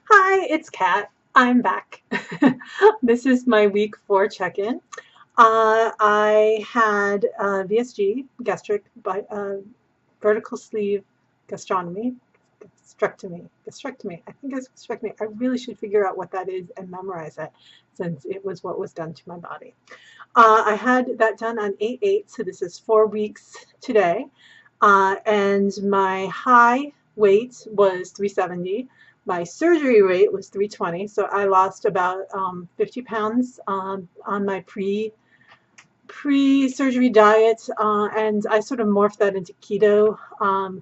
Hi, it's Kat. I'm back. This is my week 4 check-in. I had VSG, vertical sleeve gastronomy, gastrectomy. I think it's gastrectomy. I really should figure out what that is and memorize it since it was what was done to my body. I had that done on 8/8, so this is 4 weeks today. And my high weight was 370. My surgery weight was 320, so I lost about 50 pounds on my pre-surgery diet, and I sort of morphed that into keto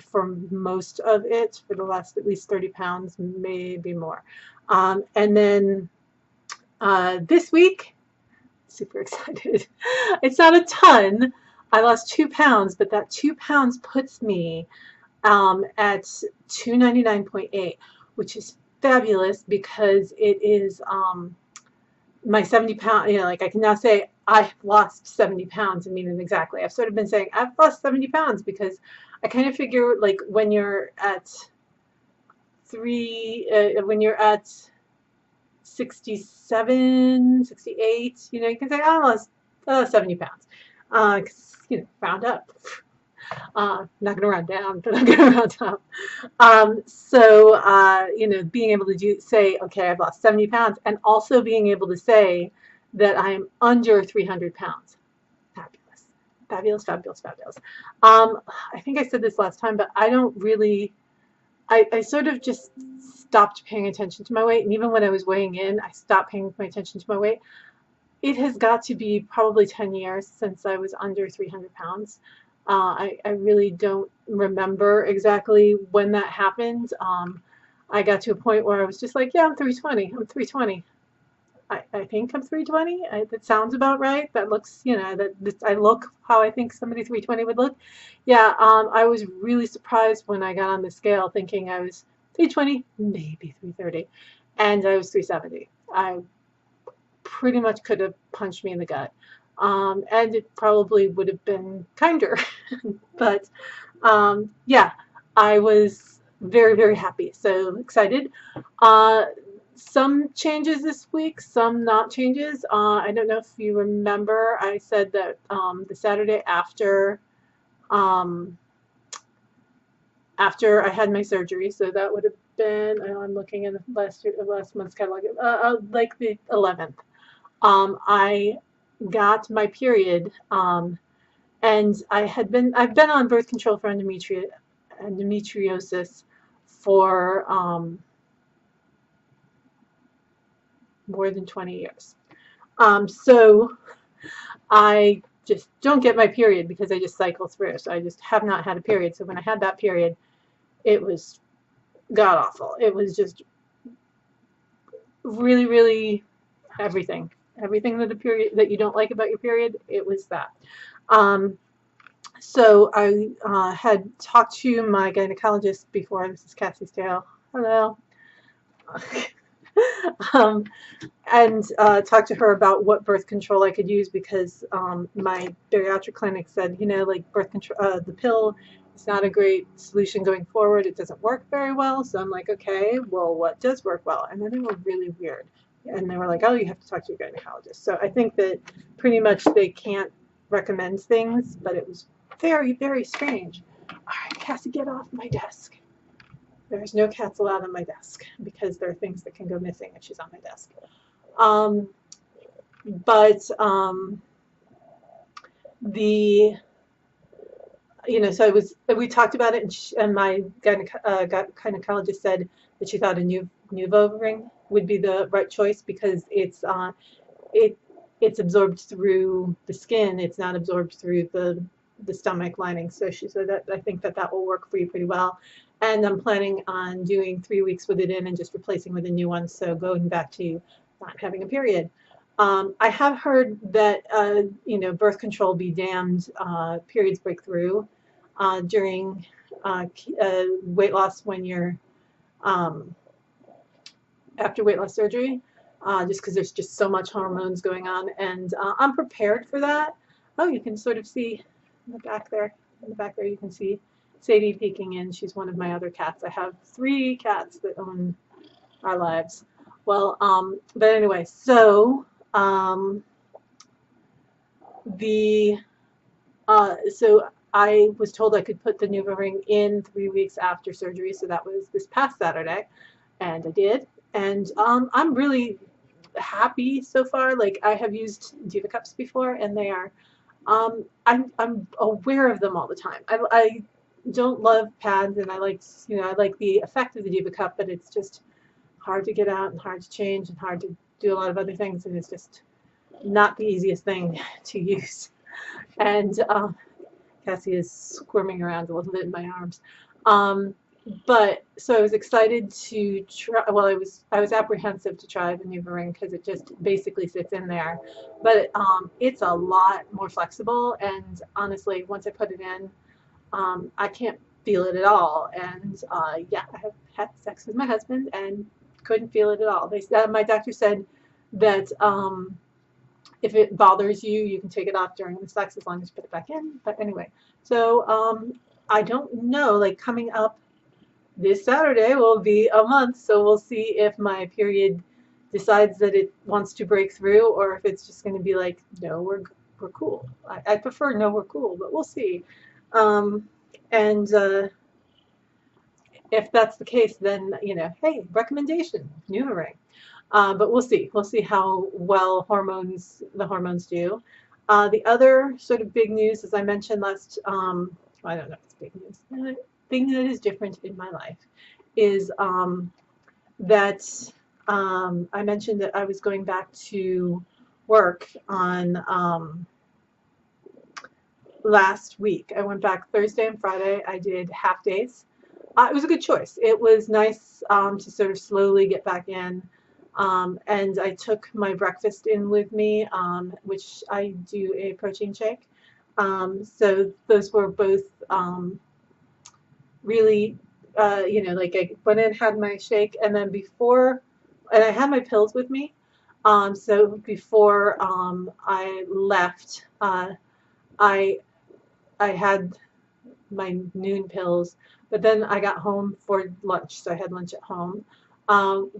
for most of it for the last at least 30 pounds, maybe more. And then this week, super excited. It's not a ton. I lost 2 pounds, but that 2 pounds puts me at 299.8, which is fabulous because it is my 70 pound, like I can now say I've lost 70 pounds and mean it exactly. I've sort of been saying I've lost 70 pounds because I kind of figure like when you're at when you're at 67, 68, you can say I lost 70 pounds. 'Cause, round up. Not going to round down, but I'm going to round up. Being able to say, okay, I've lost 70 pounds, and also being able to say that I am under 300 pounds. Fabulous. Fabulous, fabulous, fabulous. I think I said this last time, but I don't really, I sort of just stopped paying attention to my weight. And even when I was weighing in, I stopped paying my attention to my weight. It has got to be probably 10 years since I was under 300 pounds. I really don't remember exactly when that happened. I got to a point where I was just like, yeah, I'm 320. I'm 320. I think I'm 320. That sounds about right. That looks, I look how I think somebody 320 would look. Yeah, I was really surprised when I got on the scale thinking I was 320, maybe 330, and I was 370. I pretty much could have punched me in the gut. And it probably would have been kinder. But yeah, I was very, very happy. So excited. Some changes this week, some not changes. I don't know if you remember, I said that the Saturday um, after I had my surgery, so that would have been, I'm looking in last month's catalog, like the 11th. I got my period, and I've been on birth control for endometriosis for more than 20 years. So I just don't get my period because I just cycle through. So I just have not had a period. So when I had that period, it was god awful. It was just really, really everything. Everything that you don't like about your period, it was that. So I had talked to my gynecologist before. This is Cassie's Tale. Hello. um, and talked to her about what birth control I could use because my bariatric clinic said, like birth control, the pill is not a great solution going forward. It doesn't work very well. So I'm like, okay, well, what does work well? And then they were really weird. And they were like, oh, you have to talk to your gynecologist. So I think that pretty much they can't recommend things, but it was very, very strange. All right, Cassie, get off my desk. There's no cats allowed on my desk because there are things that can go missing if she's on my desk. Um, but the so we talked about it, and my gynecologist said that she thought a Nuvo ring would be the right choice because it's absorbed through the skin. It's not absorbed through the stomach lining. So she said that I think that will work for you pretty well. And I'm planning on doing 3 weeks with it in and just replacing with a new one. So going back to not having a period. I have heard that birth control be damned. Periods break through during weight loss when you're after weight loss surgery, just because there's just so much hormones going on, and I'm prepared for that. Oh, you can sort of see in the back there. In the back there, you can see Sadie peeking in. She's one of my other cats. I have 3 cats that own our lives. Well, but anyway, so um, the so I was told I could put the NuvaRing in 3 weeks after surgery, so that was this past Saturday, and I did. And I'm really happy so far. Like I have used Diva Cups before, and they are. I'm aware of them all the time. I don't love pads, and I like I like the effect of the Diva Cup, but it's just hard to get out and hard to change and hard to do a lot of other things, and it's just not the easiest thing to use. And Cassie is squirming around a little bit in my arms. Um, but so I was excited to try. Well, I was apprehensive to try the new ring because it just basically sits in there. But it's a lot more flexible, and honestly, once I put it in, I can't feel it at all. And yeah, I have had sex with my husband and couldn't feel it at all. My doctor said that if it bothers you, you can take it off during the sex as long as you put it back in. But anyway, so I don't know, like coming up this Saturday will be a month, so we'll see if my period decides that it wants to break through or if it's just going to be like, no, we're cool. I prefer no, we're cool, but we'll see. Um, and if that's the case, then, hey, recommendation, NuvaRing. But we'll see. We'll see how well the hormones do. The other sort of big news, as I mentioned last, I don't know if it's big news. The thing that is different in my life is that I mentioned that I was going back to work on last week. I went back Thursday and Friday. I did half days. It was a good choice. It was nice to sort of slowly get back in. And I took my breakfast in with me, which I do a protein shake. So those were both really, like I went in, had my shake, and then and I had my pills with me. So before I left, I I had my noon pills, but then I got home for lunch, so I had lunch at home. On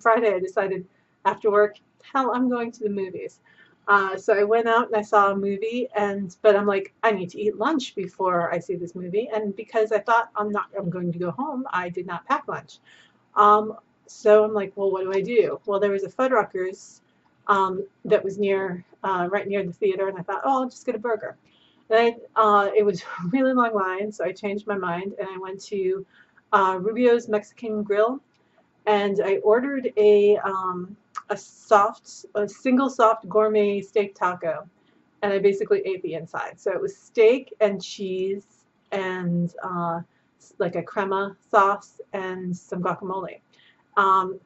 Friday, I decided after work, hell, I'm going to the movies. So I went out and I saw a movie, but I'm like, I need to eat lunch before I see this movie, and because I thought I'm going to go home, I did not pack lunch. So I'm like, well, what do I do? Well, there was a Fuddruckers that was right near the theater, and I thought, oh, I'll just get a burger. Then it was a really long line, so I changed my mind and I went to Rubio's Mexican Grill, and I ordered a single soft gourmet steak taco, and I basically ate the inside. So it was steak and cheese and like a crema sauce and some guacamole. Um,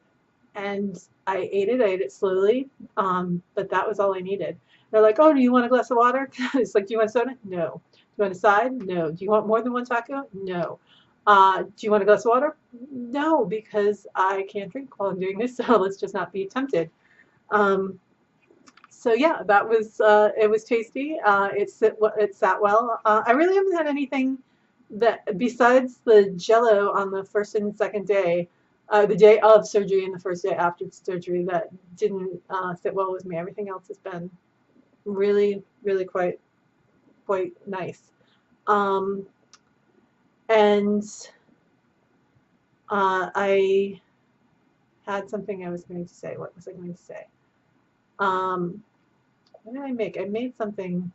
and I ate it. I ate it slowly, but that was all I needed. They're like, "Oh, do you want a glass of water?" It's like, "Do you want soda?" No. "Do you want a side?" No. "Do you want more than one taco?" No. "Do you want a glass of water?" No, because I can't drink while I'm doing this, so let's just not be tempted. Um, so yeah, that was it was tasty. It sat well. I really haven't had anything that besides the Jello on the first and second day, the day of surgery and the first day after surgery that didn't sit well with me. Everything else has been really, really quite nice. Um, and I had something I was going to say. What was I going to say? Um, what did I make? I made something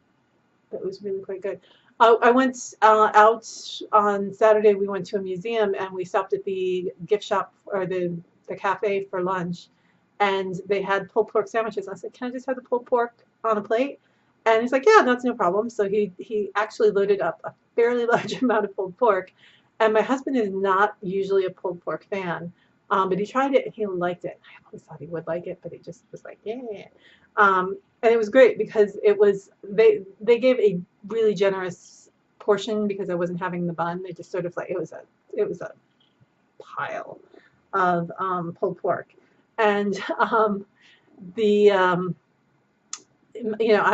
that was really quite good. I went out on Saturday. We went to a museum and we stopped at the gift shop or the cafe for lunch, and they had pulled pork sandwiches. I said, "Can I just have the pulled pork on a plate?" And he's like, "Yeah, that's no problem." So he actually loaded up a fairly large amount of pulled pork, and my husband is not usually a pulled pork fan, but he tried it and he liked it. I always thought he would like it, but he just was like, "Yeah." And it was great because they gave a really generous portion because I wasn't having the bun. They just sort of like it was a pile of pulled pork, and the I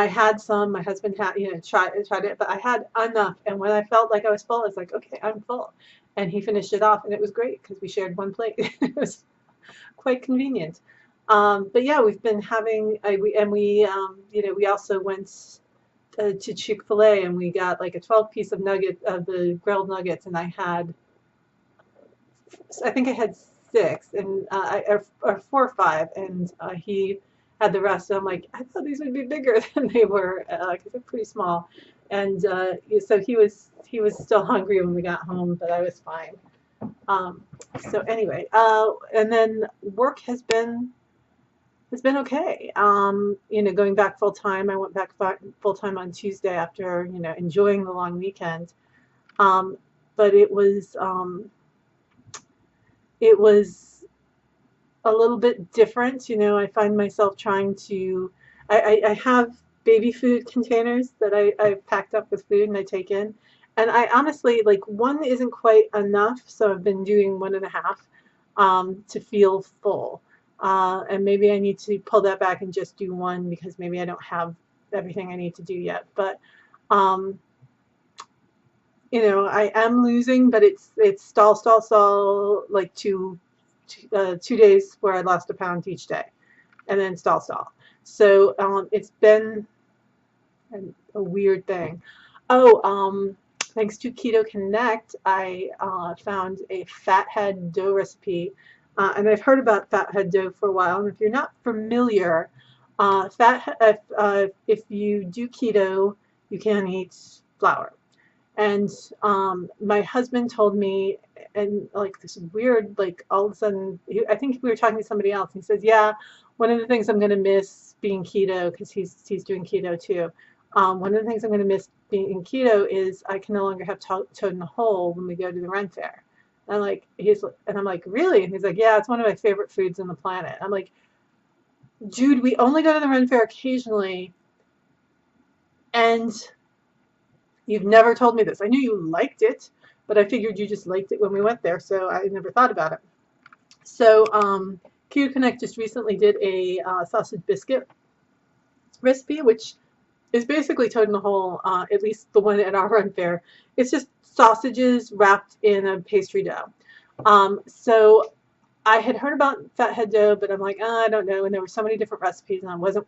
had some. My husband had tried it, but I had enough. And when I felt like I was full, it's like, okay, I'm full. And he finished it off, and it was great because we shared one plate. It was quite convenient. But yeah, we've been having, you know, we also went to Chick-fil-A and we got like a 12 piece of nugget of the grilled nuggets, and I think I had six, and or four or five, and he had the rest. And I'm like, I thought these would be bigger than they were because they're pretty small. And so he was still hungry when we got home, but I was fine. Um, so anyway, and then work has been okay. You know, going back full time. I went back full time on Tuesday after, you know, enjoying the long weekend. Um, but it was a little bit different. You know, I find myself trying to. I have baby food containers that I've packed up with food and I take in. And I honestly, like, one isn't quite enough, so I've been doing one and a half to feel full. And maybe I need to pull that back and just do one because maybe I don't have everything I need to do yet. But um, you know, I am losing, but it's stall, like 2 days where I lost a pound each day, and then stall. So it's been a weird thing. Oh, thanks to Keto Connect, I found a fathead dough recipe, and I've heard about fathead dough for a while. And if you're not familiar, if you do keto, you can't eat flour. And my husband told me, and like this weird, like all of a sudden, I think we were talking to somebody else. And he says, "Yeah, one of the things I'm going to miss being keto, because he's doing keto too. One of the things I'm going to miss being keto is I can no longer have toad in the hole when we go to the Ren Fair." And I'm like, "Really?" And he's like, "Yeah, it's one of my favorite foods on the planet." I'm like, "Dude, we only go to the Ren Fair occasionally, and you've never told me this. I knew you liked it, but I figured you just liked it when we went there, so I never thought about it." So Q Connect just recently did a sausage biscuit recipe, which is basically toad in the hole, at least the one at our Run Fair. It's just sausages wrapped in a pastry dough. So I had heard about fathead dough, but I'm like, I don't know. And there were so many different recipes, and I wasn't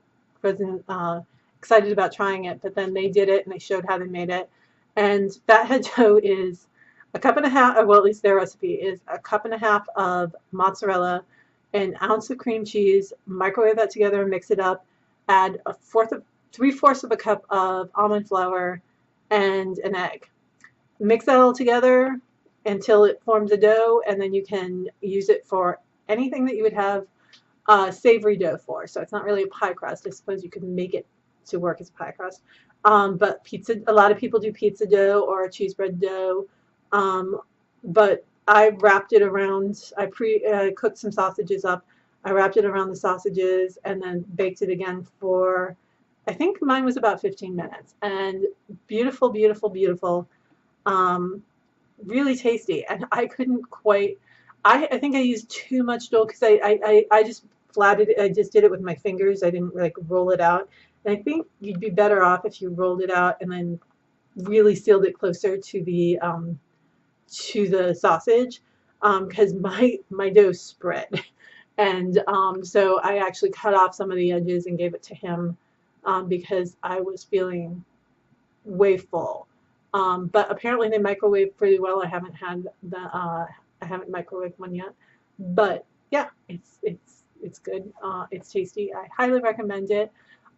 excited about trying it. But then they did it, and they showed how they made it. And fathead dough is a cup and a half, or well, at least their recipe is a cup and a half of mozzarella, an ounce of cream cheese, microwave that together and mix it up. Add 3/4 of a cup of almond flour and an egg. Mix that all together until it forms a dough, and then you can use it for anything that you would have savory dough for. So it's not really a pie crust. I suppose you could make it to work as a pie crust. But pizza, a lot of people do pizza dough or a cheese bread dough. But I wrapped it around, cooked some sausages up. I wrapped it around the sausages and then baked it again for, I think mine was about 15 minutes. And beautiful, beautiful, beautiful. Really tasty. And I couldn't quite, I think I used too much dough because I just flatted it. I just did it with my fingers. I didn't like roll it out. And I think you'd be better off if you rolled it out and then really sealed it closer to the sausage, because my dough spread. And so I actually cut off some of the edges and gave it to him because I was feeling way full. But apparently they microwave pretty well. I haven't microwaved one yet, but yeah, it's good. It's tasty. I highly recommend it.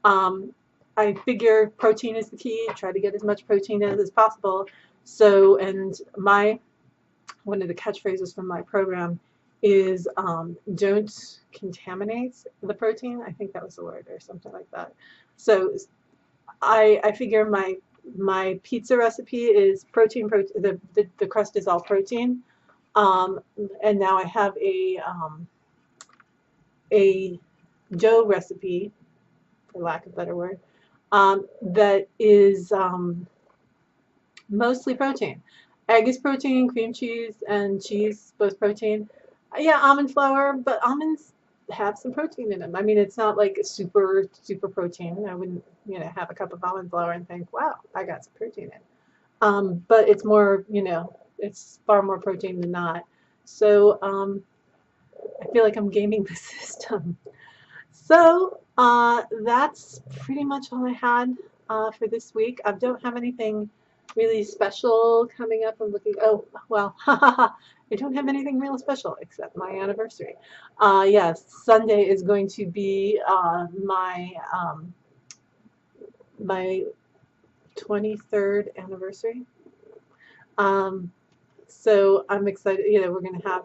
I figure protein is the key. Try to get as much protein as possible. So, and one of the catchphrases from my program is don't contaminate the protein. I think that was the word or something like that. So I figure my pizza recipe is protein. The crust is all protein. And now I have a dough recipe, for lack of a better word, that is mostly protein. Egg is protein, cream cheese and cheese, both protein. Yeah, almond flour, but almonds have some protein in them. I mean, it's not like super, super protein. I wouldn't, have a cup of almond flour and think, wow, I got some protein in. But it's more, it's far more protein than not. So I feel like I'm gaming the system. So that's pretty much all I had for this week. I don't have anything really special coming up. I'm looking, oh, well, I don't have anything real special except my anniversary. Yes, Sunday is going to be my 23rd anniversary. So I'm excited. You know, we're going to have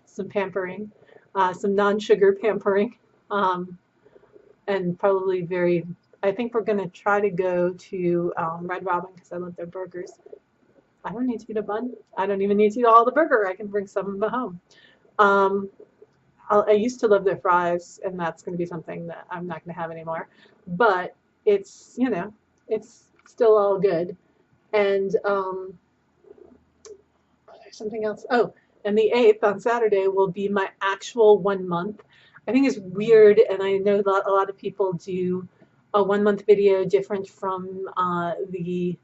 some pampering, some non-sugar pampering, and probably very. I think we're going to try to go to Red Robin because I love their burgers. I don't need to eat a bun. I don't even need to eat all the burger. I can bring some home. Um, I used to love their fries, and that's going to be something that I'm not going to have anymore. But it's, you know, it's still all good. And something else. Oh, and the 8th on Saturday will be my actual 1 month. I think it's weird, and I know that a lot of people do a 1 month video different from the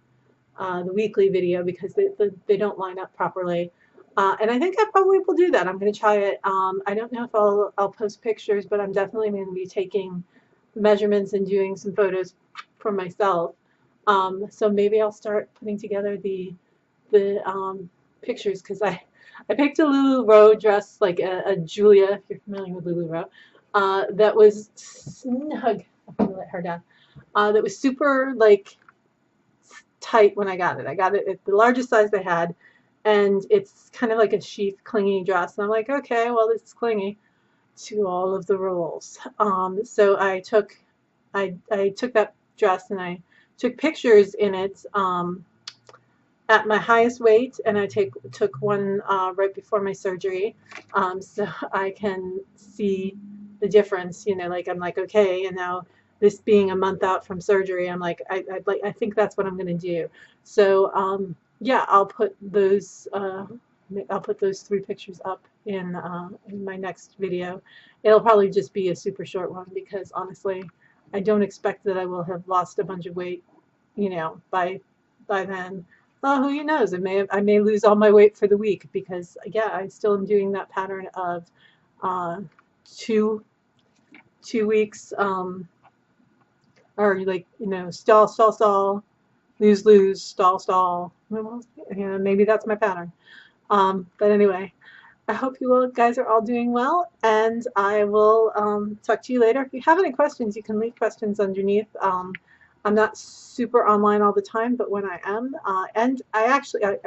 weekly video because they don't line up properly. And I think I probably will do that. I'm going to try it. I don't know if I'll post pictures, but I'm definitely going to be taking measurements and doing some photos for myself. So maybe I'll start putting together the pictures because I picked a LuLaRoe dress, like a Julia, if you're familiar with LuLaRoe, that was snug. I'm going to let her down. That was super like tight when I got it. I got it at the largest size they had, and it's kind of like a sheath clingy dress. And I'm like, okay, well, this is clingy to all of the rules. So I took that dress and I took pictures in it at my highest weight, and I took one right before my surgery, so I can see the difference. You know, like I'm like, okay, and now this being a month out from surgery, I'm like, I think that's what I'm going to do. So yeah, I'll put those 3 pictures up in my next video. It'll probably just be a super short one because honestly, I don't expect that I will have lost a bunch of weight, you know, by then. Oh, who knows? I may lose all my weight for the week because yeah, I still am doing that pattern of uh, 2 weeks, or like, you know, stall, stall, stall, lose, lose, stall, stall. Yeah, maybe that's my pattern. But anyway, I hope you all guys are all doing well, and I will talk to you later. If you have any questions, you can leave questions underneath. I'm not super online all the time, but when I am, and I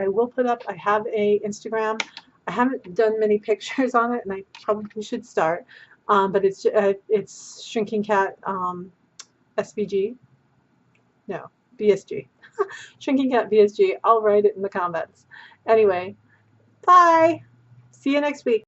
will put up, I have a Instagram. I haven't done many pictures on it, and I probably should start. But it's Shrinking Cat SVG. No, VSG. Shrinking Cat VSG. I'll write it in the comments. Anyway, bye. See you next week.